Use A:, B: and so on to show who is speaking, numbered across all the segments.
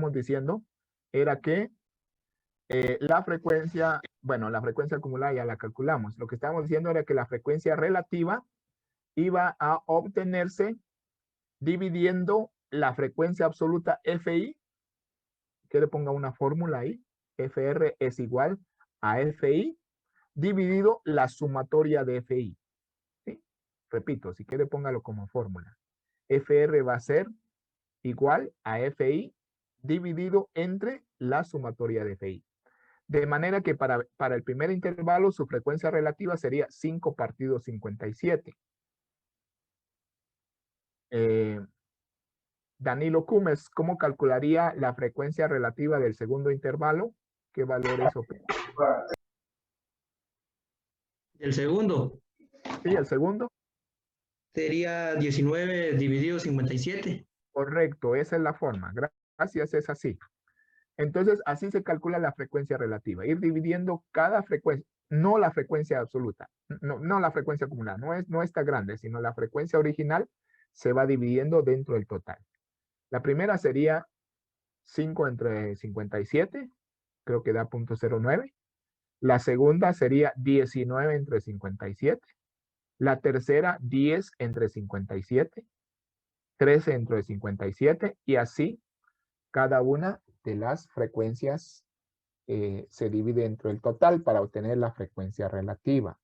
A: estábamos diciendo era que la frecuencia, bueno, la frecuencia acumulada ya la calculamos. Lo que estábamos diciendo era que la frecuencia relativa iba a obtenerse dividiendo la frecuencia absoluta FI, que le ponga una fórmula ahí, FR es igual a FI, dividido la sumatoria de FI. ¿Sí? Repito, si quiere póngalo como fórmula. FR va a ser igual a FI dividido entre la sumatoria de FI. De manera que para el primer intervalo su frecuencia relativa sería 5 partido 57. Danilo Cumes, ¿cómo calcularía la frecuencia relativa del segundo intervalo? ¿Qué valores obtiene?
B: El segundo
A: Sí, el segundo.
B: sería 19 dividido 57.
A: Correcto, esa es la forma. Gracias, es así. Entonces, así se calcula la frecuencia relativa. Ir dividiendo cada frecuencia, no la frecuencia absoluta, no la frecuencia acumulada, no está grande, sino la frecuencia original se va dividiendo dentro del total. La primera sería 5 entre 57, creo que da 0.09. La segunda sería 19 entre 57. La tercera, 10 entre 57. 13 entre 57. Y así, cada una de las frecuencias se divide dentro del total para obtener la frecuencia relativa.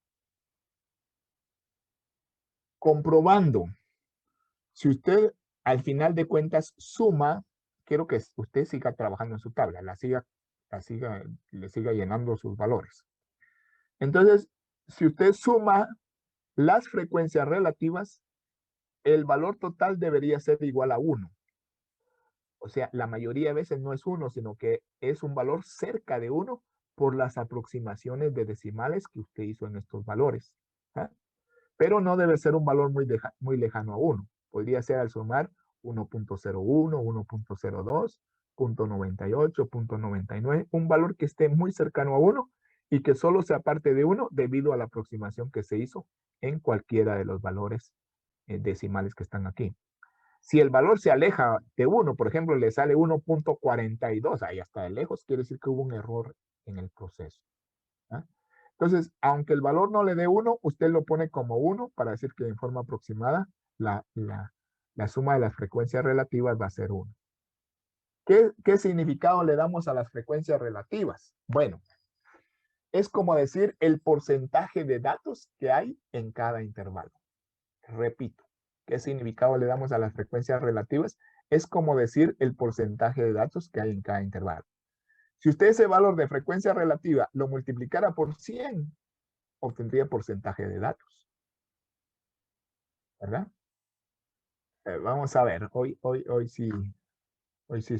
A: Comprobando, si usted al final de cuentas suma, quiero que usted siga trabajando en su tabla, le siga llenando sus valores. Entonces, si usted suma las frecuencias relativas, el valor total debería ser igual a 1. O sea, la mayoría de veces no es 1, sino que es un valor cerca de 1 por las aproximaciones de decimales que usted hizo en estos valores. ¿Eh? Pero no debe ser un valor muy lejano a 1. Podría ser al sumar 1.01, 1.02, 0.98, 0.99, un valor que esté muy cercano a 1 y que solo sea parte de 1 debido a la aproximación que se hizo en cualquiera de los valores decimales que están aquí. Si el valor se aleja de 1, por ejemplo, le sale 1.42, ahí hasta de lejos, quiere decir que hubo un error en el proceso. ¿Ah? Entonces, aunque el valor no le dé 1, usted lo pone como 1 para decir que en forma aproximada la suma de las frecuencias relativas va a ser 1. ¿Qué significado le damos a las frecuencias relativas? Bueno, es como decir el porcentaje de datos que hay en cada intervalo. Repito, ¿qué significado le damos a las frecuencias relativas? Es como decir el porcentaje de datos que hay en cada intervalo. Si usted ese valor de frecuencia relativa lo multiplicara por 100, obtendría porcentaje de datos. ¿Verdad? Vamos a ver, hoy sí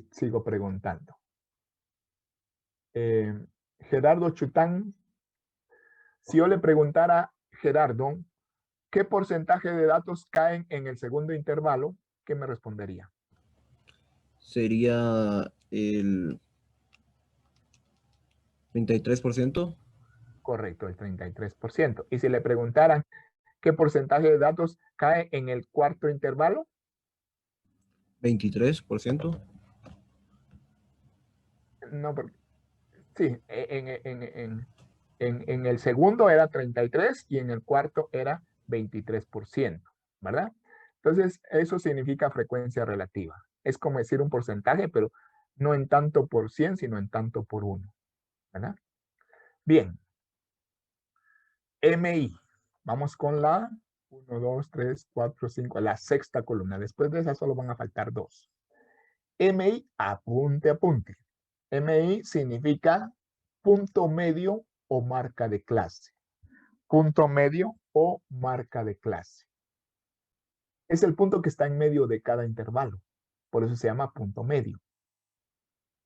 A: sigo preguntando. Gerardo Chután, si yo le preguntara, Gerardo, ¿qué porcentaje de datos caen en el segundo intervalo? ¿Qué me respondería?
C: Sería el 33%.
A: Correcto, el 33%. Y si le preguntaran qué porcentaje de datos cae en el cuarto intervalo,
C: 23%.
A: no, porque sí, en el segundo era 33 y en el cuarto era 23%, ¿verdad? Entonces, eso significa frecuencia relativa. Es como decir un porcentaje, pero no en tanto por 100, sino en tanto por 1, ¿verdad? Bien. MI. Vamos con la 1, 2, 3, 4, 5, la sexta columna. Después de esa solo van a faltar 2. MI, apunte. MI significa punto medio o marca de clase. Punto medio o marca de clase. Es el punto que está en medio de cada intervalo. Por eso se llama punto medio.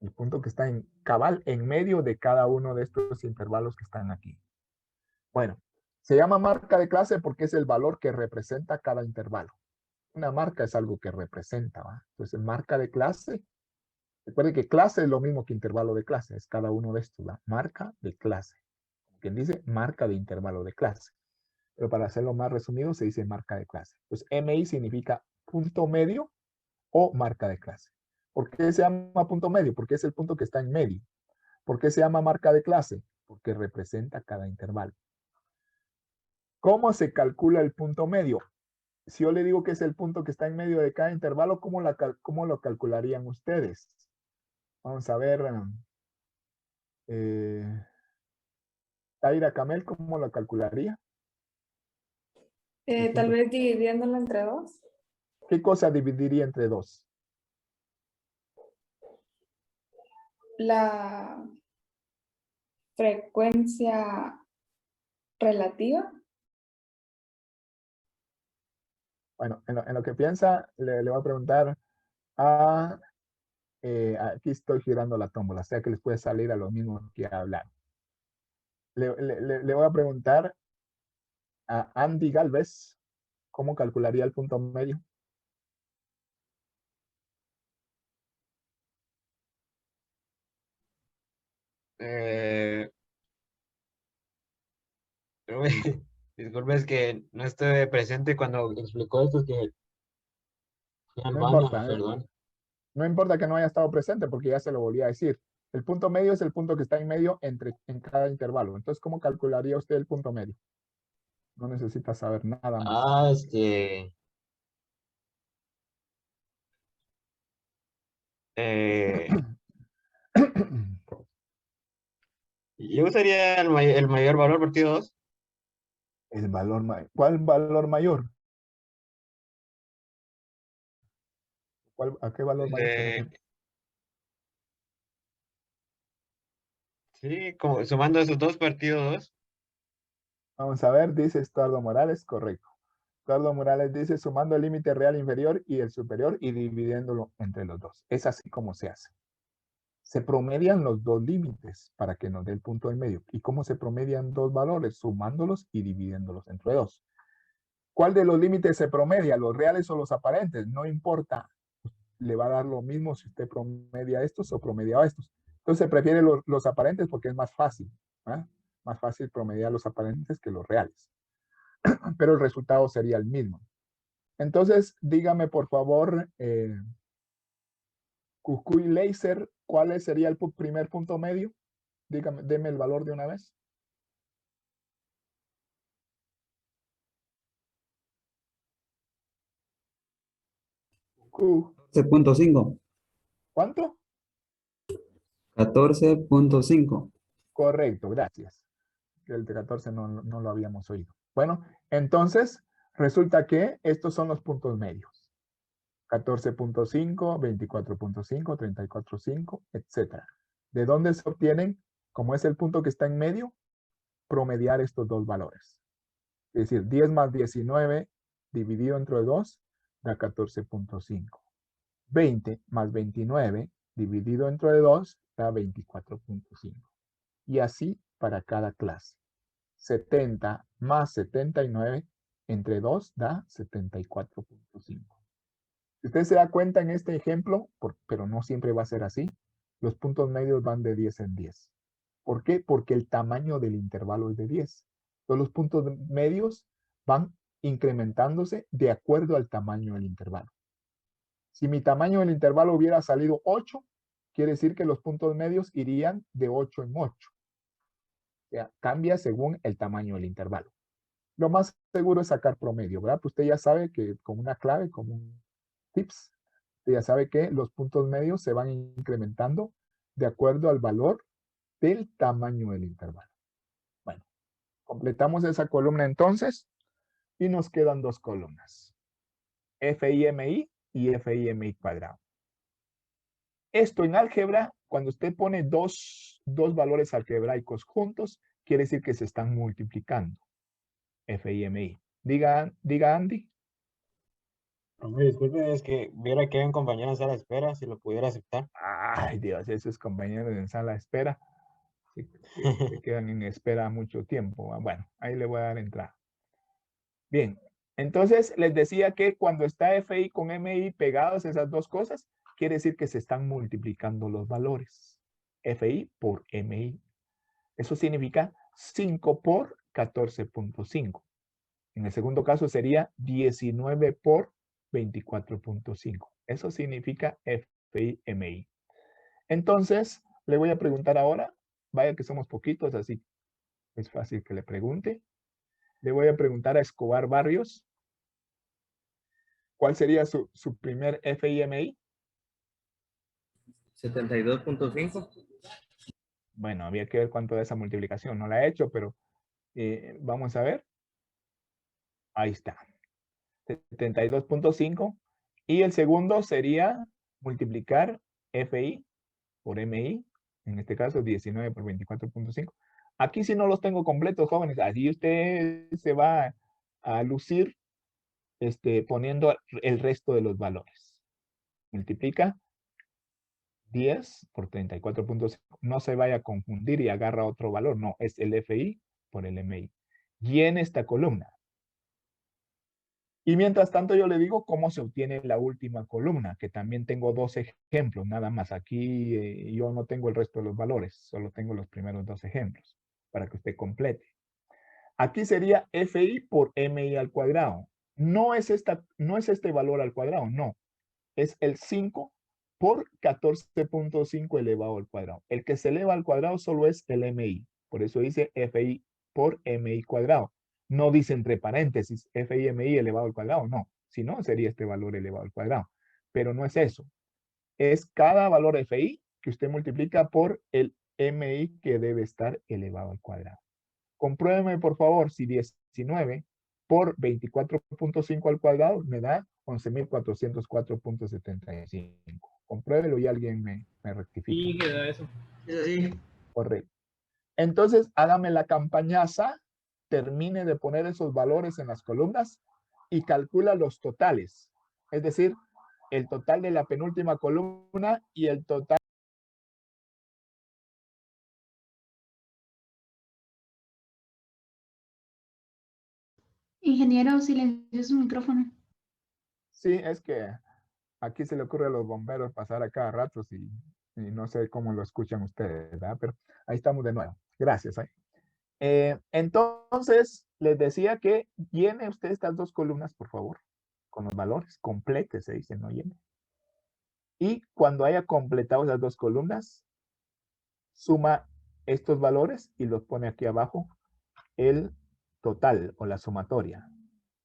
A: El punto que está en cabal en medio de cada uno de estos intervalos que están aquí. Bueno, se llama marca de clase porque es el valor que representa cada intervalo. Una marca es algo que representa, ¿va? Entonces, marca de clase. Recuerde que clase es lo mismo que intervalo de clase. Es cada uno de estos, la marca de clase. Quien dice marca de intervalo de clase. Pero para hacerlo más resumido, se dice marca de clase. Pues MI significa punto medio o marca de clase. ¿Por qué se llama punto medio? Porque es el punto que está en medio. ¿Por qué se llama marca de clase? Porque representa cada intervalo. ¿Cómo se calcula el punto medio? Si yo le digo que es el punto que está en medio de cada intervalo, ¿cómo lo calcularían ustedes? Vamos a ver. Taira Camel, ¿cómo lo calcularía?
D: Tal vez dividiéndolo entre 2.
A: ¿Qué cosa dividiría entre 2?
D: La frecuencia relativa.
A: Bueno, en lo que piensa, le voy a preguntar aquí estoy girando la tómbola, o sea que les puede salir a lo mismo que hablar. Le voy a preguntar a Andy Galvez, ¿cómo calcularía el punto medio?
E: Disculpe, es que no estuve presente cuando explicó esto, es que fui al
A: No
E: baño,
A: importa,
E: perdón.
A: no importa que no haya estado presente porque ya se lo volví a decir. El punto medio es el punto que está en medio en cada intervalo. Entonces, ¿cómo calcularía usted el punto medio? No necesita saber nada más.
E: Yo usaría el mayor valor partido 2.
A: El valor ¿Cuál valor mayor? ¿A qué valor mayor se refiere?
E: Sí, como sumando esos dos partidos 2.
A: Vamos a ver, dice Estuardo Morales, correcto. Estuardo Morales dice sumando el límite real inferior y el superior y dividiéndolo entre los dos. Es así como se hace. Se promedian los dos límites para que nos dé el punto en medio. ¿Y cómo se promedian dos valores? Sumándolos y dividiéndolos entre dos. ¿Cuál de los límites se promedia? ¿Los reales o los aparentes? No importa. Le va a dar lo mismo si usted promedia estos o promedia estos. Entonces se prefiere los aparentes porque es más fácil. ¿eh? Más fácil promediar los aparentes que los reales. Pero el resultado sería el mismo. Entonces, dígame por favor, Cucuy Laser, ¿cuál sería el primer punto medio? Dígame, deme el valor de una vez. Cucu,
F: 14.5.
A: ¿cuánto?
F: 14.5.
A: Correcto, gracias. El de 14 no lo habíamos oído. Bueno, entonces resulta que estos son los puntos medios. 14.5, 24.5, 34.5, etc. ¿De dónde se obtienen? Como es el punto que está en medio, promediar estos dos valores. Es decir, 10 más 19 dividido entre 2 da 14.5. 20 más 29 dividido entre 2 da 24.5. Y así para cada clase. 70 más 79 entre 2 da 74.5. Si usted se da cuenta en este ejemplo, pero no siempre va a ser así, los puntos medios van de 10 en 10. ¿Por qué? Porque el tamaño del intervalo es de 10. Entonces los puntos medios van incrementándose de acuerdo al tamaño del intervalo. Si mi tamaño del intervalo hubiera salido 8, quiere decir que los puntos medios irían de 8 en 8. O sea, cambia según el tamaño del intervalo. Lo más seguro es sacar promedio, ¿verdad? Pues usted ya sabe que con una clave, como un tips, usted ya sabe que los puntos medios se van incrementando de acuerdo al valor del tamaño del intervalo. Bueno, completamos esa columna entonces y nos quedan dos columnas. FIMI y FIMI cuadrado. Esto en álgebra, cuando usted pone dos valores algebraicos juntos, quiere decir que se están multiplicando. FIMI. Diga Andy.
E: Hombre, disculpe, es que viera que hay un compañero en sala de espera, si lo pudiera aceptar.
A: Ay, Dios, esos compañeros en sala de espera se quedan en espera mucho tiempo. Bueno, ahí le voy a dar entrada. Bien, entonces les decía que cuando está FI con MI pegados esas dos cosas, quiere decir que se están multiplicando los valores. FI por MI. Eso significa 5 por 14.5. En el segundo caso sería 19 por 24.5. Eso significa FI, MI. Entonces, le voy a preguntar ahora, vaya que somos poquitos, así es fácil que le pregunte. Le voy a preguntar a Escobar Barrios, ¿cuál sería su primer FI-MI?
C: 72.5.
A: Bueno, había que ver cuánto de esa multiplicación. No la he hecho, pero vamos a ver. Ahí está. 72.5. Y el segundo sería multiplicar FI por MI. En este caso, 19 por 24.5. Aquí sí no los tengo completos, jóvenes. Así usted se va a lucir poniendo el resto de los valores. Multiplica 10 por 34.5. No se vaya a confundir y agarra otro valor. No, es el FI por el MI. Llene esta columna. Y mientras tanto yo le digo cómo se obtiene la última columna, que también tengo dos ejemplos, nada más. Aquí yo no tengo el resto de los valores, solo tengo los primeros dos ejemplos, para que usted complete. Aquí sería FI por MI al cuadrado. No es este valor al cuadrado, no. Es el 5 por 14.5 elevado al cuadrado. El que se eleva al cuadrado solo es el MI. Por eso dice FI por MI cuadrado. No dice entre paréntesis FI MI elevado al cuadrado, no. Si no, sería este valor elevado al cuadrado. Pero no es eso. Es cada valor FI que usted multiplica por el MI que debe estar elevado al cuadrado. Compruébeme, por favor, si 19 por 24.5 al cuadrado me da 11.404.75. Compruébelo y alguien me rectifica.
C: Sí, queda eso.
B: Es así.
A: Correcto. Entonces, hágame la campañaza, termine de poner esos valores en las columnas y calcula los totales. Es decir, el total de la penúltima columna y el total.
G: Ingeniero, silenció su micrófono.
A: Sí, es que aquí se le ocurre a los bomberos pasar a cada rato y no sé cómo lo escuchan ustedes, ¿verdad? Pero ahí estamos de nuevo. Gracias. Entonces, les decía que llene usted estas dos columnas, por favor, con los valores. Complete, se dice, no llene. Y cuando haya completado esas dos columnas, suma estos valores y los pone aquí abajo el total o la sumatoria.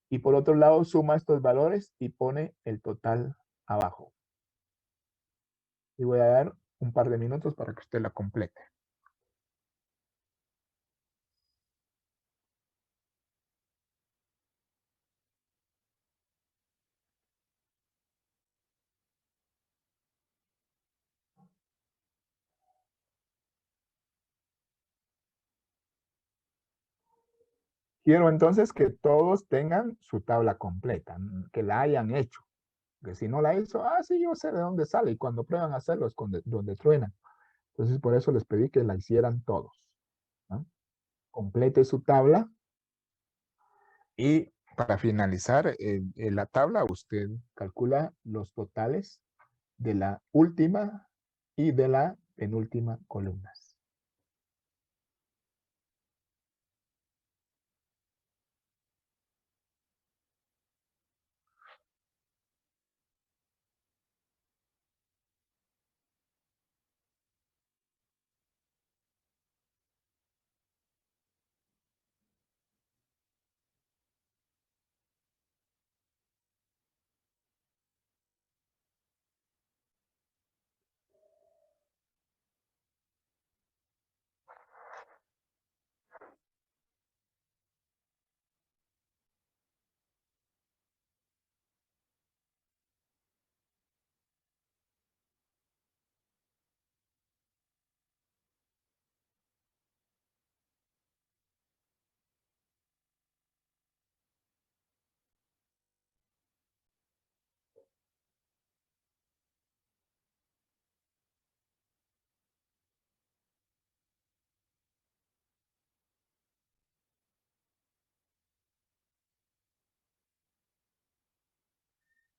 A: Y por otro lado, suma estos valores y pone el total abajo. Y voy a dar un par de minutos para que usted la complete. Quiero entonces que todos tengan su tabla completa, que la hayan hecho. Que si no la hizo, sí, yo sé de dónde sale. Y cuando prueban a hacerlo es donde truenan. Entonces, por eso les pedí que la hicieran todos, ¿no? Complete su tabla. Y para finalizar la tabla, usted calcula los totales de la última y de la penúltima columnas.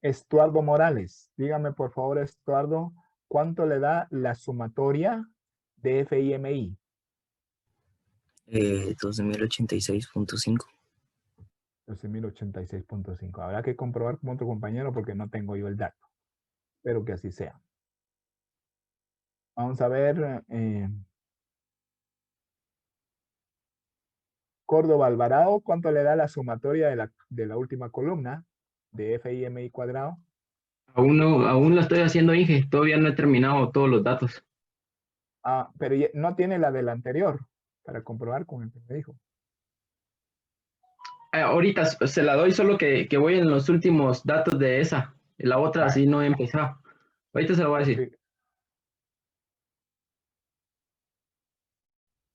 A: Estuardo Morales, dígame por favor, Estuardo, ¿cuánto le da la sumatoria de FI-MI?
H: 12.086.5.
A: 12.086.5. Habrá que comprobar con otro compañero porque no tengo yo el dato. Espero que así sea. Vamos a ver. Córdoba Alvarado, ¿cuánto le da la sumatoria de la última columna de FI/MI cuadrado?
I: Aún lo estoy haciendo, Inge. Todavía no he terminado todos los datos.
A: Ah, pero no tiene la del anterior para comprobar con el que me dijo.
I: Ahorita se la doy, solo que voy en los últimos datos de esa. La otra
A: Vale.
I: sí no he empezado. Ahorita se la voy a decir.
A: Sí.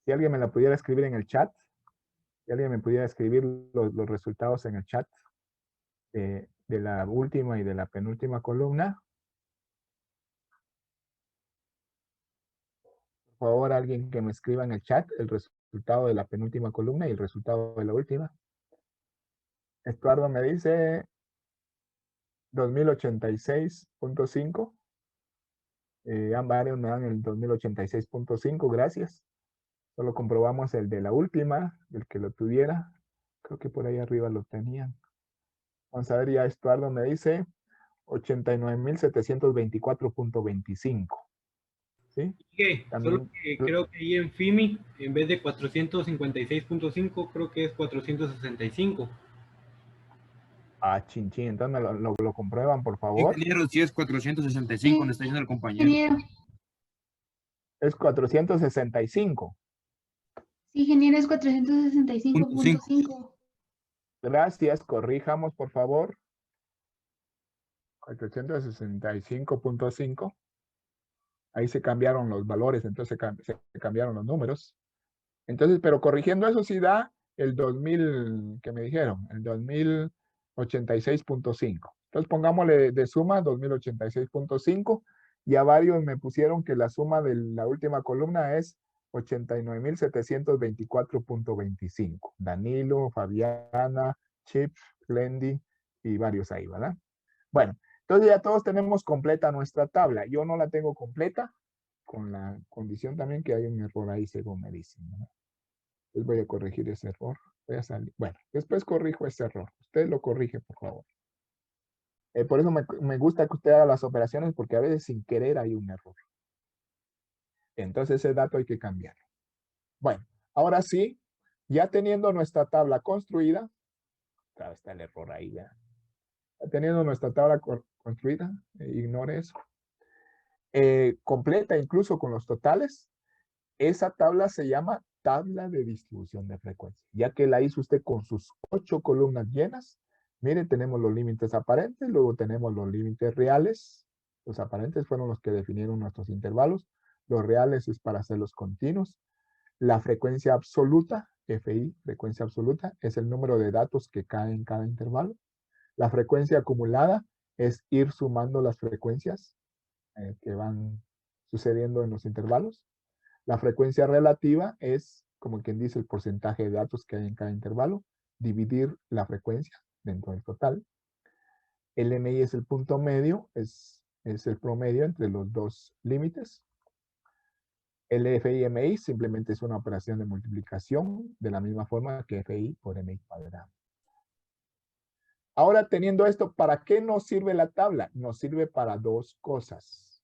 A: Si alguien me la pudiera escribir en el chat, si alguien me pudiera escribir los resultados en el chat de la última y de la penúltima columna. Por favor, alguien que me escriba en el chat el resultado de la penúltima columna y el resultado de la última. Estuardo me dice 2086.5. Ambas me dan el 2086.5, gracias. Solo comprobamos el de la última, el que lo tuviera. Creo que por ahí arriba lo tenían. Vamos a ver, ya Estuardo me dice 89.724.25. ¿Sí?
J: Solo que creo que ahí en FIMI, en vez de 456.5, creo que es 465.
A: Ah, chinchín. Entonces lo comprueban, por favor.
C: Ingeniero, si es 465, me está diciendo el compañero.
G: Ingeniero.
A: Es 465.
G: Sí, ingeniero, es 465.5.
A: Gracias, corrijamos, por favor. 465.5. Ahí se cambiaron los valores, entonces se cambiaron los números. Entonces, pero corrigiendo eso sí da el 2000, que me dijeron, el 2086.5. Entonces pongámosle de suma 2086.5. Y a varios me pusieron que la suma de la última columna es 89.724.25. Danilo, Fabiana, Chip, Glendy y varios ahí, ¿verdad? Bueno, entonces ya todos tenemos completa nuestra tabla. Yo no la tengo completa, con la condición también que hay un error ahí, según me dicen, ¿verdad? Entonces voy a corregir ese error. Voy a salir. Bueno, después corrijo ese error. Usted lo corrige, por favor. Por eso me gusta que usted haga las operaciones, porque a veces sin querer hay un error. Entonces ese dato hay que cambiarlo. Bueno, ahora sí, ya teniendo nuestra tabla construida, claro, está el error ahí, ¿verdad? Ya teniendo nuestra tabla construida, ignore eso, completa incluso con los totales, esa tabla se llama tabla de distribución de frecuencia, ya que la hizo usted con sus 8 columnas llenas. Mire, tenemos los límites aparentes, luego tenemos los límites reales. Los aparentes fueron los que definieron nuestros intervalos. Los reales es para hacerlos continuos. La frecuencia absoluta, FI, frecuencia absoluta, es el número de datos que cae en cada intervalo. La frecuencia acumulada es ir sumando las frecuencias que van sucediendo en los intervalos. La frecuencia relativa es, como quien dice, el porcentaje de datos que hay en cada intervalo. Dividir la frecuencia dentro del total. El MI es el punto medio, es el promedio entre los dos límites. El FI/MI simplemente es una operación de multiplicación de la misma forma que FI por MI cuadrado. Ahora, teniendo esto, ¿para qué nos sirve la tabla? Nos sirve para dos cosas.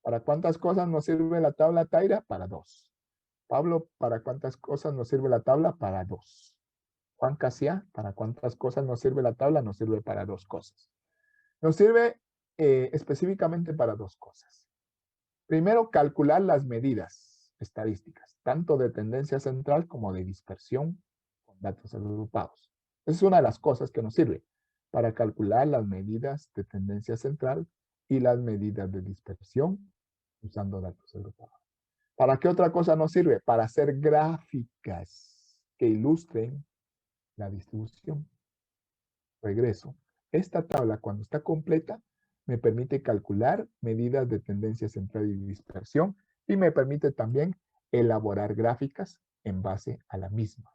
A: ¿Para cuántas cosas nos sirve la tabla, Taira? Para dos. Pablo, ¿para cuántas cosas nos sirve la tabla? Para dos. Juan Casia, ¿para cuántas cosas nos sirve la tabla? Nos sirve para dos cosas. Nos sirve específicamente para dos cosas. Primero, calcular las medidas estadísticas, tanto de tendencia central como de dispersión con datos agrupados. Esa es una de las cosas que nos sirve para calcular las medidas de tendencia central y las medidas de dispersión usando datos agrupados. ¿Para qué otra cosa nos sirve? Para hacer gráficas que ilustren la distribución. Regreso. Esta tabla, cuando está completa, me permite calcular medidas de tendencia central y dispersión y me permite también elaborar gráficas en base a la misma.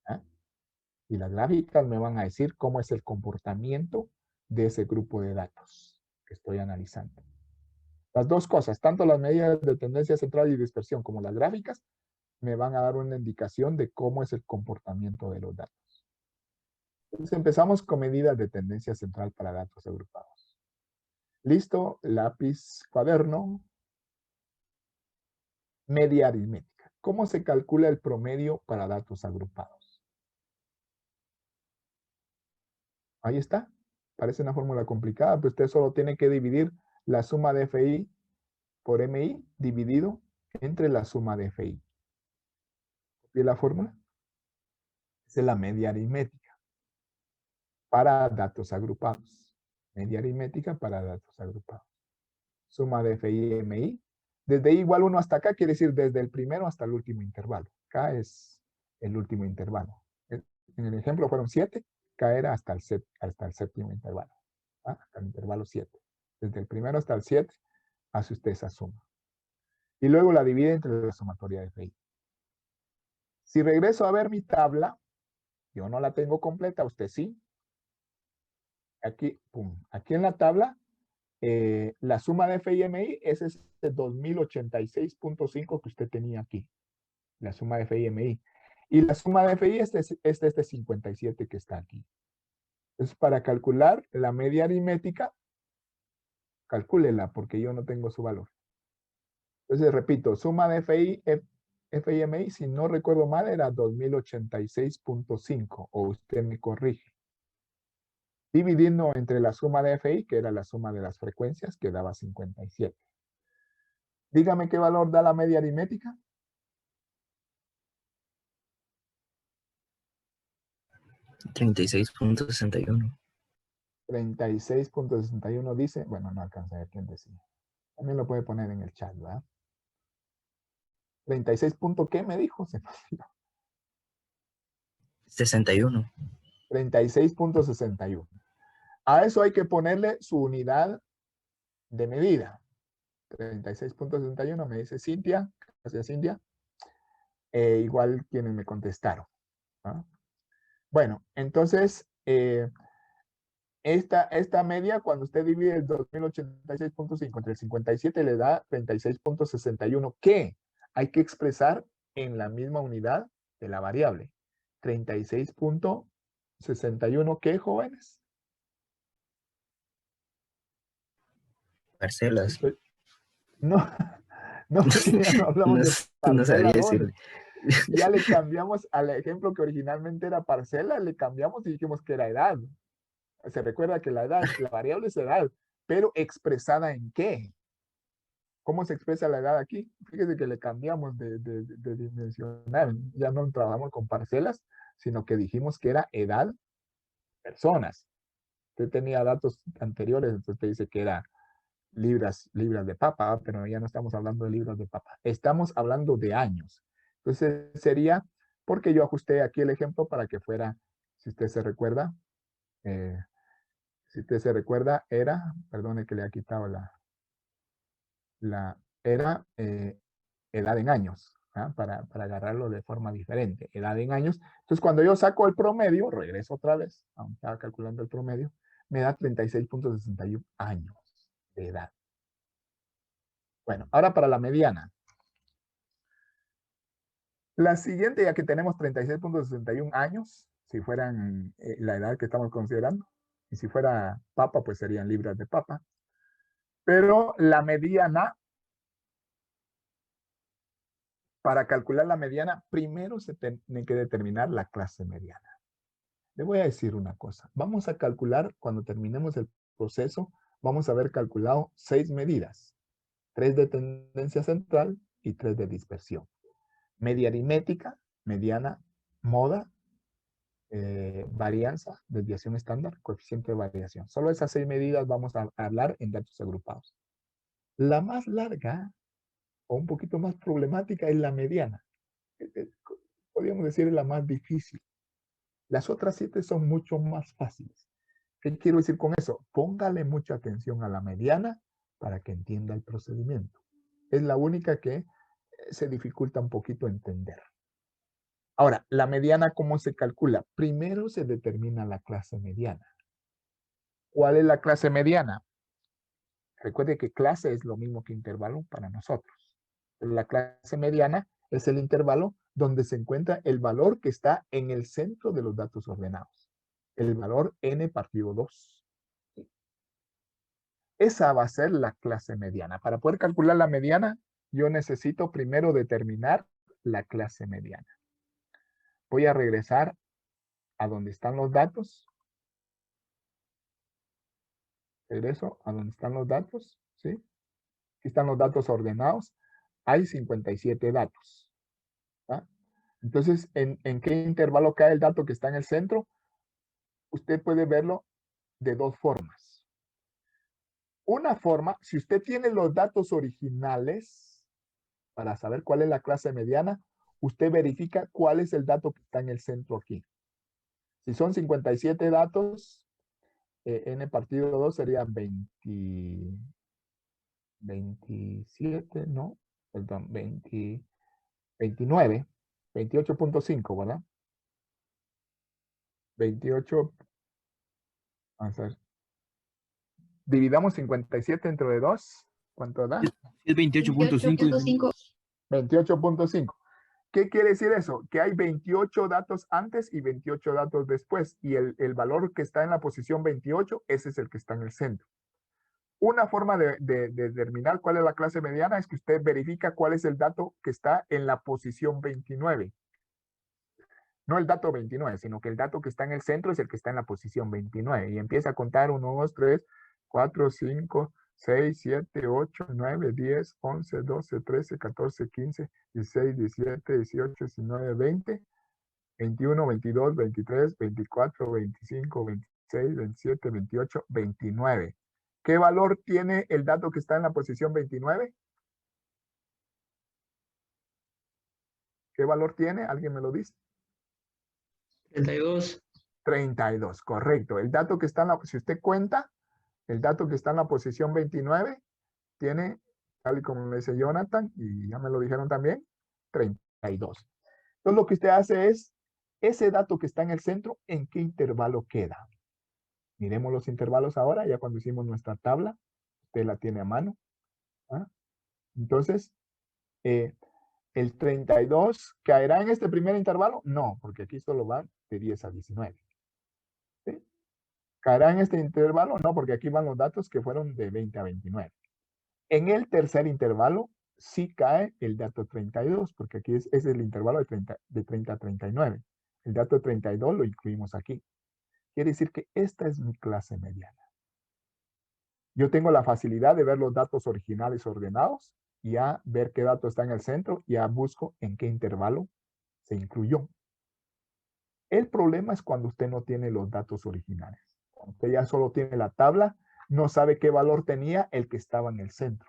A: ¿Ah? Y las gráficas me van a decir cómo es el comportamiento de ese grupo de datos que estoy analizando. Las dos cosas, tanto las medidas de tendencia central y dispersión como las gráficas, me van a dar una indicación de cómo es el comportamiento de los datos. Entonces empezamos con medidas de tendencia central para datos agrupados. Listo, lápiz, cuaderno. Media aritmética. ¿Cómo se calcula el promedio para datos agrupados? Ahí está. Parece una fórmula complicada, pero usted solo tiene que dividir la suma de FI por MI dividido entre la suma de FI. ¿Copié la fórmula? Esa es la media aritmética para datos agrupados. Media aritmética para datos agrupados. Suma de FI y MI. Desde I igual 1 hasta acá quiere decir desde el primero hasta el último intervalo. K es el último intervalo. En el ejemplo fueron 7. K era hasta el séptimo intervalo. Hasta el intervalo 7. Desde el primero hasta el 7 hace usted esa suma. Y luego la divide entre la sumatoria de FI. Si regreso a ver mi tabla, yo no la tengo completa, usted sí. Aquí, pum, aquí en la tabla, la suma de FI y MI es ese 2086.5 que usted tenía aquí. La suma de FI y MI. Y la suma de FI es este 57 que está aquí. Entonces, para calcular la media aritmética, calcúlela porque yo no tengo su valor. Entonces, repito, suma de FI y MI, si no recuerdo mal, era 2086.5, o usted me corrige. Dividiendo entre la suma de FI, que era la suma de las frecuencias, que daba 57. Dígame qué valor da la media aritmética.
H: 36.61.
A: 36.61 dice, bueno, no alcanza a ver quién decía. También lo puede poner en el chat, ¿verdad? 36 punto, ¿qué me dijo? Se me olvidó.
H: 61.
A: 36.61. A eso hay que ponerle su unidad de medida. 36.61 me dice Cintia. Gracias, Cintia. Igual quienes me contestaron. ¿Ah? Bueno, entonces, esta media, cuando usted divide el 2086.5 entre el 57, le da 36.61, que hay que expresar en la misma unidad de la variable. 36.61, ¿qué, jóvenes?
H: Parcelas.
A: No, no, ya no hablamos de
H: No sabría
A: parcelas,
H: decirle.
A: ya le cambiamos al ejemplo que originalmente era parcela, le cambiamos y dijimos que era edad. Se recuerda que la edad, la variable es edad, pero expresada en qué. ¿Cómo se expresa la edad aquí? Fíjese que le cambiamos de dimensionar. Ya no trabajamos con parcelas, sino que dijimos que era edad personas. Usted tenía datos anteriores, entonces usted dice que era libras de papa, pero ya no estamos hablando de libras de papa. Estamos hablando de años. Entonces sería, porque yo ajusté aquí el ejemplo para que fuera, si usted se recuerda, era, perdone que le ha quitado era edad en años, ¿ah? Para agarrarlo de forma diferente, edad en años. Entonces, cuando yo saco el promedio, regreso otra vez, aunque estaba calculando el promedio, me da 36.61 años de edad. Bueno, ahora para la mediana. La siguiente, ya que tenemos 36.61 años, si fueran la edad que estamos considerando, y si fuera papa, pues serían libras de papa. Pero la mediana, para calcular la mediana, primero se tiene que determinar la clase mediana. Le voy a decir una cosa. Vamos a calcular, cuando terminemos el proceso, vamos a haber calculado 6 medidas. 3 de tendencia central y 3 de dispersión. Media aritmética, mediana, moda, varianza, desviación estándar, coeficiente de variación. Solo esas 6 medidas vamos a hablar en datos agrupados. La más larga o un poquito más problemática es la mediana. Podríamos decir la más difícil. Las otras 7 son mucho más fáciles. ¿Qué quiero decir con eso? Póngale mucha atención a la mediana para que entienda el procedimiento. Es la única que se dificulta un poquito entender. Ahora, la mediana, ¿cómo se calcula? Primero se determina la clase mediana. ¿Cuál es la clase mediana? Recuerde que clase es lo mismo que intervalo para nosotros. La clase mediana es el intervalo donde se encuentra el valor que está en el centro de los datos ordenados. El valor n partido 2. Esa va a ser la clase mediana. Para poder calcular la mediana, yo necesito primero determinar la clase mediana. Voy a regresar a donde están los datos. Regreso a donde están los datos, ¿sí? Aquí están los datos ordenados. Hay 57 datos. ¿Ah? Entonces, ¿en qué intervalo cae el dato que está en el centro? Usted puede verlo de dos formas. Una forma, si usted tiene los datos originales, para saber cuál es la clase mediana, usted verifica cuál es el dato que está en el centro aquí. Si son 57 datos, n partido 2 sería 27, no, perdón, 29, 28.5, ¿verdad? 28, vamos a ver. Dividamos 57 entre 2, ¿cuánto da?
C: Es 28.5.
A: 28.5. ¿Qué quiere decir eso? Que hay 28 datos antes y 28 datos después. Y el valor que está en la posición 28, ese es el que está en el centro. Una forma de determinar cuál es la clase mediana es que usted verifica cuál es el dato que está en la posición 29. No el dato 29, sino que el dato que está en el centro es el que está en la posición 29. Y empieza a contar 1, 2, 3, 4, 5, 6, 7, 8, 9, 10, 11, 12, 13, 14, 15, 16, 17, 18, 19, 20, 21, 22, 23, 24, 25, 26, 27, 28, 29. ¿Qué valor tiene el dato que está en la posición 29? ¿Qué valor tiene? ¿Alguien me lo dice?
B: 32.
A: 32, correcto. El dato que está en la, si usted cuenta, el dato que está en la posición 29 tiene, tal y como me dice Jonathan, y ya me lo dijeron también, 32. Entonces lo que usted hace es, ese dato que está en el centro, ¿en qué intervalo queda? Miremos los intervalos ahora, ya cuando hicimos nuestra tabla, usted la tiene a mano. ¿Ah? Entonces, ¿el 32 caerá en este primer intervalo? No, porque aquí solo van de 10 a 19. ¿Sí? ¿Caerá en este intervalo? No, porque aquí van los datos que fueron de 20 a 29. En el tercer intervalo sí cae el dato 32, porque aquí es el intervalo de 30 a 39. El dato 32 lo incluimos aquí. Quiere decir que esta es mi clase mediana. Yo tengo la facilidad de ver los datos originales ordenados y a ver qué dato está en el centro y a busco en qué intervalo se incluyó. El problema es cuando usted no tiene los datos originales. Cuando usted ya solo tiene la tabla, no sabe qué valor tenía el que estaba en el centro.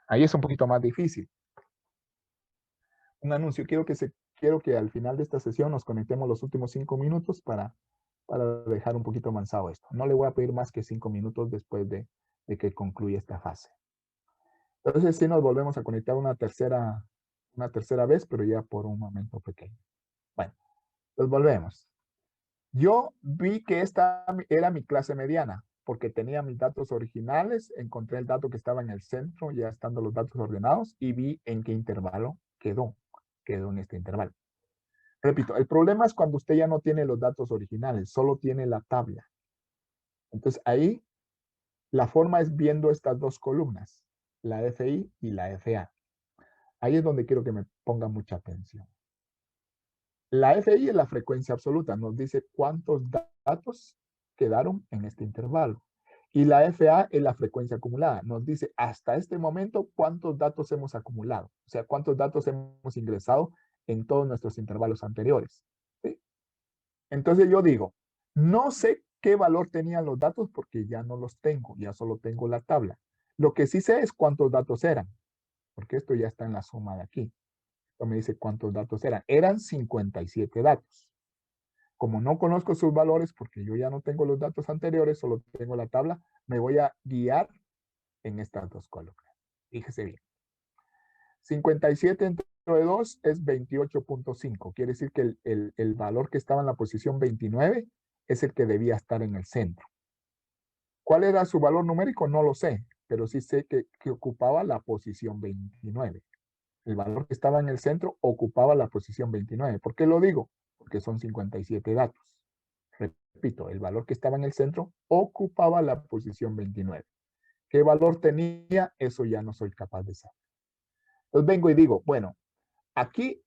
A: Ahí es un poquito más difícil. Un anuncio. Quiero que al final de esta sesión nos conectemos los últimos 5 minutos para dejar un poquito avanzado esto. No le voy a pedir más que 5 minutos después de que concluya esta fase. Entonces sí nos volvemos a conectar una tercera vez, pero ya por un momento pequeño. Bueno, pues volvemos. Yo vi que esta era mi clase mediana, porque tenía mis datos originales, encontré el dato que estaba en el centro, ya estando los datos ordenados, y vi en qué intervalo quedó en este intervalo. Repito, el problema es cuando usted ya no tiene los datos originales, solo tiene la tabla. Entonces ahí la forma es viendo estas dos columnas, la FI y la FA. Ahí es donde quiero que me ponga mucha atención. La FI es la frecuencia absoluta, nos dice cuántos datos quedaron en este intervalo. Y la FA es la frecuencia acumulada, nos dice hasta este momento cuántos datos hemos acumulado, o sea, cuántos datos hemos ingresado en todos nuestros intervalos anteriores. ¿Sí? Entonces yo digo, no sé qué valor tenían los datos porque ya no los tengo, ya solo tengo la tabla. Lo que sí sé es cuántos datos eran, porque esto ya está en la suma de aquí. Esto me dice cuántos datos eran. Eran 57 datos. Como no conozco sus valores, porque yo ya no tengo los datos anteriores, solo tengo la tabla, me voy a guiar en estas dos columnas. Fíjese bien. 57 entre 2 es 28.5. Quiere decir que el valor que estaba en la posición 29 es el que debía estar en el centro. ¿Cuál era su valor numérico? No lo sé, pero sí sé que ocupaba la posición 29. El valor que estaba en el centro ocupaba la posición 29. ¿Por qué lo digo? Porque son 57 datos. Repito, el valor que estaba en el centro ocupaba la posición 29. ¿Qué valor tenía? Eso ya no soy capaz de saber. Entonces vengo y digo, bueno, aquí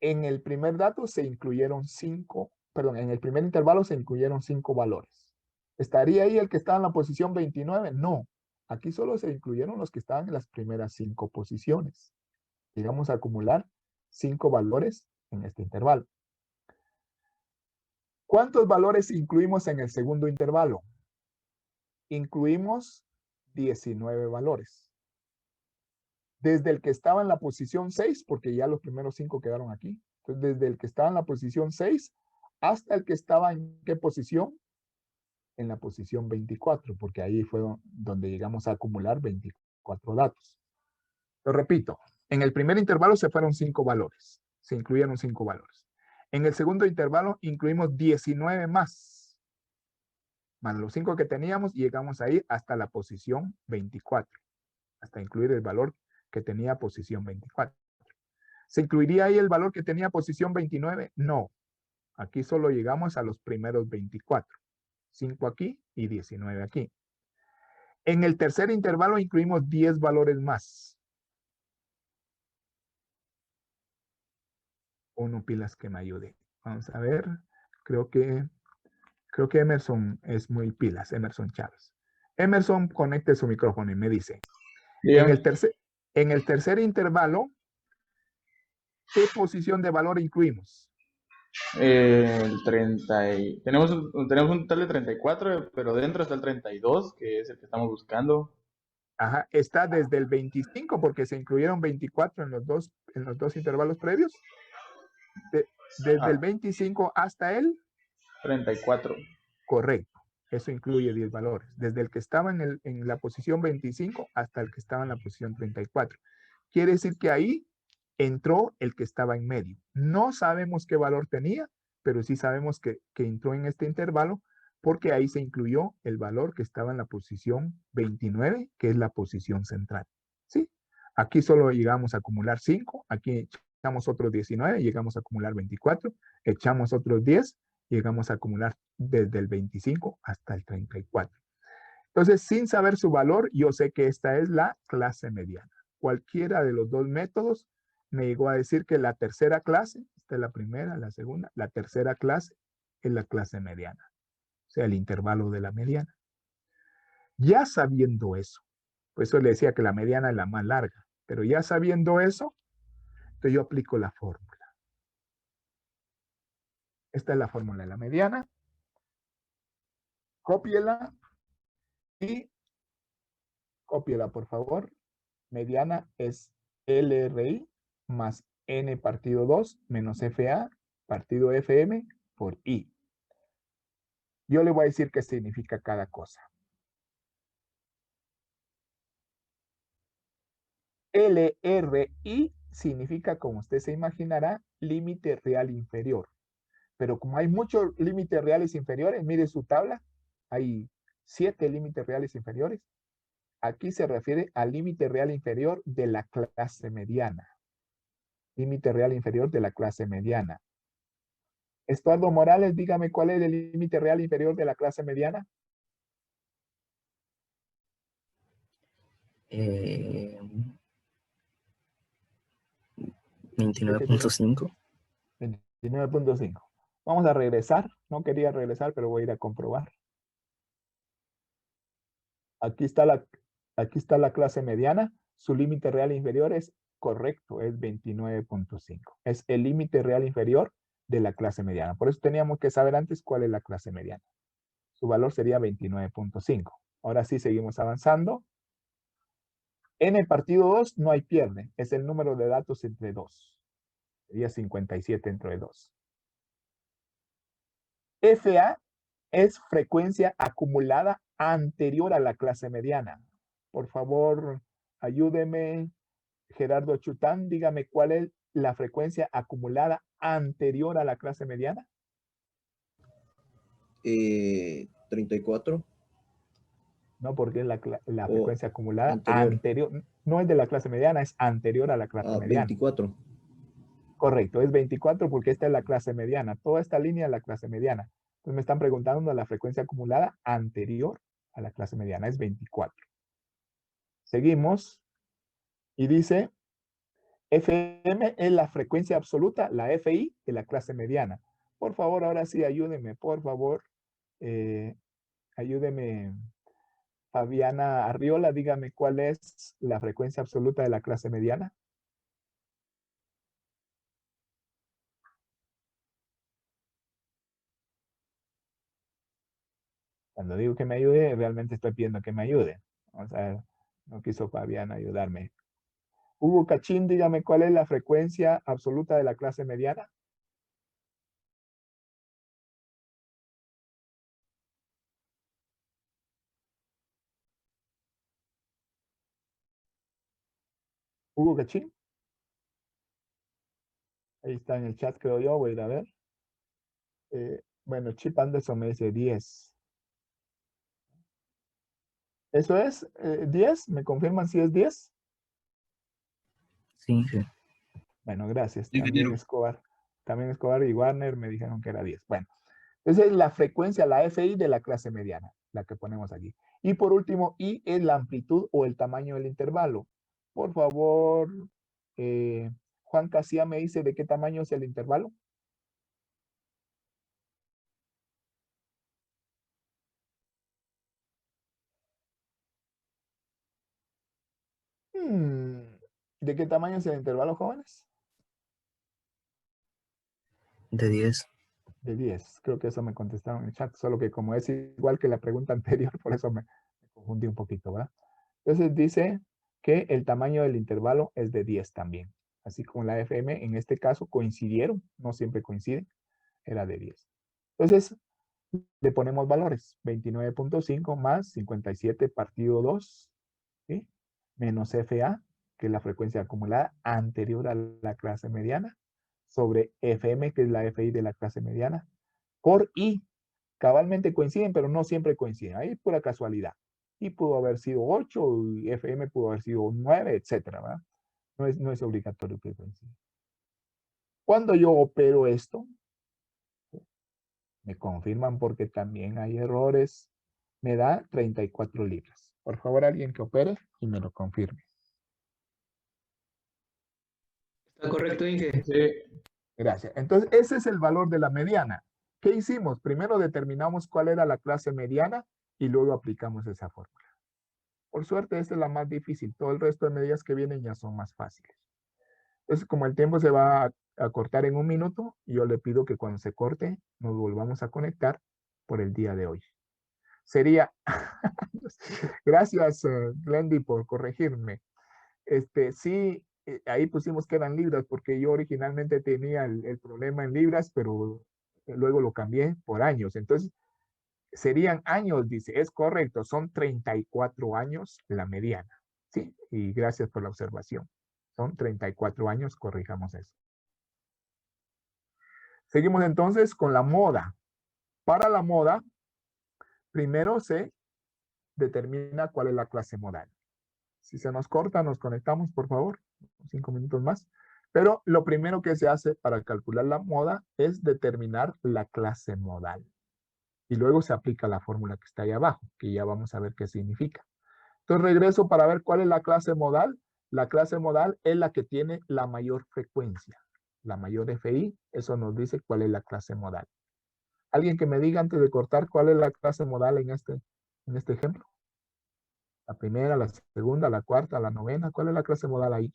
A: en el primer dato se incluyeron 5, perdón, en el primer intervalo se incluyeron 5 valores. ¿Estaría ahí el que estaba en la posición 29? No. Aquí solo se incluyeron los que estaban en las primeras 5 posiciones. Llegamos a acumular 5 valores en este intervalo. ¿Cuántos valores incluimos en el segundo intervalo? Incluimos 19 valores. Desde el que estaba en la posición 6, porque ya los primeros 5 quedaron aquí. Entonces, desde el que estaba en la posición 6 hasta el que estaba en ¿qué posición? En la posición 24, porque ahí fue donde llegamos a acumular 24 datos. Lo repito, en el primer intervalo se fueron 5 valores. Se incluyeron 5 valores. En el segundo intervalo incluimos 19 más los 5 que teníamos, y llegamos ahí hasta la posición 24, hasta incluir el valor que tenía posición 24. ¿Se incluiría ahí el valor que tenía posición 29? No. Aquí solo llegamos a los primeros 24. 5 aquí y 19 aquí. En el tercer intervalo incluimos 10 valores más. Uno pilas que me ayude. Vamos a ver. Creo que Emerson es muy pilas, Emerson Chávez. Emerson, conecte su micrófono y me dice. En el tercer intervalo, ¿qué posición de valor incluimos?
K: Tenemos un total de 34, pero dentro está el 32, que es el que estamos buscando.
A: Ajá, está desde el 25, porque se incluyeron 24 en los dos intervalos previos. Desde el 25 hasta el
K: 34.
A: Correcto. Eso incluye 10 valores. Desde el que estaba en la posición 25 hasta el que estaba en la posición 34. Quiere decir que ahí entró el que estaba en medio. No sabemos qué valor tenía, pero sí sabemos que entró en este intervalo porque ahí se incluyó el valor que estaba en la posición 29, que es la posición central. ¿Sí? Aquí solo llegamos a acumular 5, aquí echamos otros 19, llegamos a acumular 24, echamos otros 10, llegamos a acumular desde el 25 hasta el 34. Entonces, sin saber su valor, yo sé que esta es la clase mediana. Cualquiera de los dos métodos me llegó a decir que la tercera clase, esta es la primera, la segunda, la tercera clase es la clase mediana. O sea, el intervalo de la mediana. Ya sabiendo eso, por eso le decía que la mediana es la más larga, pero ya sabiendo eso, entonces yo aplico la fórmula. Esta es la fórmula de la mediana. Cópiela y cópiela, por favor. Mediana es LRI más N partido 2 menos FA partido FM por I. Yo le voy a decir qué significa cada cosa. LRI significa, como usted se imaginará, límite real inferior. Pero como hay muchos límites reales inferiores, mire su tabla, hay 7 límites reales inferiores. Aquí se refiere al límite real inferior de la clase mediana. Límite real inferior de la clase mediana. Estuardo Morales, dígame cuál es el límite real inferior de la clase mediana.
H: 29.5.
A: 29.5. Vamos a regresar. No quería regresar, pero voy a ir a comprobar. Aquí está la clase mediana. Su límite real inferior es correcto, es 29.5. Es el límite real inferior de la clase mediana. Por eso teníamos que saber antes cuál es la clase mediana. Su valor sería 29.5. Ahora sí seguimos avanzando. N partido 2 no hay pierde. Es el número de datos entre 2. Sería 57 entre 2. FA es frecuencia acumulada anterior a la clase mediana. Por favor, ayúdeme, Gerardo Chután, dígame cuál es la frecuencia acumulada anterior a la clase mediana.
L: 34.
A: No, porque es la frecuencia acumulada
L: anterior.
A: No es de la clase mediana, es anterior a la clase mediana.
L: 24.
A: Correcto, es 24 porque esta es la clase mediana. Toda esta línea es la clase mediana. Entonces me están preguntando la frecuencia acumulada anterior a la clase mediana, es 24. Seguimos y dice, FM es la frecuencia absoluta, la FI de la clase mediana. Por favor, ahora sí, ayúdenme, por favor. Ayúdeme, Fabiana Arriola, dígame cuál es la frecuencia absoluta de la clase mediana. Cuando digo que me ayude, realmente estoy pidiendo que me ayude. Vamos a ver, no quiso Fabiana ayudarme. Hugo Cachín, dígame cuál es la frecuencia absoluta de la clase mediana. Hugo Cachín. Ahí está en el chat, creo yo. Voy a ir a ver. Bueno, Chip Anderson me dice 10. ¿Eso es 10? ¿Me confirman si es 10?
H: Sí.
A: Bueno, gracias.
C: Sí,
A: También
C: ingeniero.
A: Escobar y Warner me dijeron que era 10. Bueno, esa es la frecuencia, la FI de la clase mediana, la que ponemos aquí. Y por último, I es la amplitud o el tamaño del intervalo. Por favor, Juan Casía me dice de qué tamaño es el intervalo. ¿De qué tamaño es el intervalo, jóvenes?
H: De 10.
A: De 10. Creo que eso me contestaron en el chat, solo que como es igual que la pregunta anterior, por eso me confundí un poquito, ¿verdad? Entonces dice que el tamaño del intervalo es de 10 también. Así como la FM, en este caso coincidieron, no siempre coinciden, era de 10. Entonces, le ponemos valores, 29.5 más 57 partido 2, ¿sí? Menos FA, que es la frecuencia acumulada anterior a la clase mediana, sobre FM, que es la FI de la clase mediana, por I. Cabalmente coinciden, pero no siempre coinciden. Ahí pura casualidad. I pudo haber sido 8, y FM pudo haber sido 9, etcétera, ¿verdad? No es obligatorio que coincida. Cuando yo opero esto, me confirman porque también hay errores, me da 34 libras. Por favor, alguien que opere y me lo confirme.
B: ¿Está correcto, Inge?
A: Sí. Gracias. Entonces, ese es el valor de la mediana. ¿Qué hicimos? Primero determinamos cuál era la clase mediana y luego aplicamos esa fórmula. Por suerte, esta es la más difícil. Todo el resto de medidas que vienen ya son más fáciles. Entonces, como el tiempo se va a cortar en 1 minuto, yo le pido que cuando se corte nos volvamos a conectar por el día de hoy. Sería, gracias Glendy por corregirme. Sí, ahí pusimos que eran libras porque yo originalmente tenía el problema en libras, pero luego lo cambié por años. Entonces, serían años, dice, es correcto, son 34 años la mediana. Sí, y gracias por la observación. Son 34 años, corrijamos eso. Seguimos entonces con la moda. Para la moda, primero se determina cuál es la clase modal. Si se nos corta, nos conectamos, por favor. 5 minutos más. Pero lo primero que se hace para calcular la moda es determinar la clase modal. Y luego se aplica la fórmula que está ahí abajo, que ya vamos a ver qué significa. Entonces regreso para ver cuál es la clase modal. La clase modal es la que tiene la mayor frecuencia. La mayor FI, eso nos dice cuál es la clase modal. ¿Alguien que me diga antes de cortar cuál es la clase modal en este ejemplo? La primera, la segunda, la cuarta, la novena. ¿Cuál es la clase modal ahí?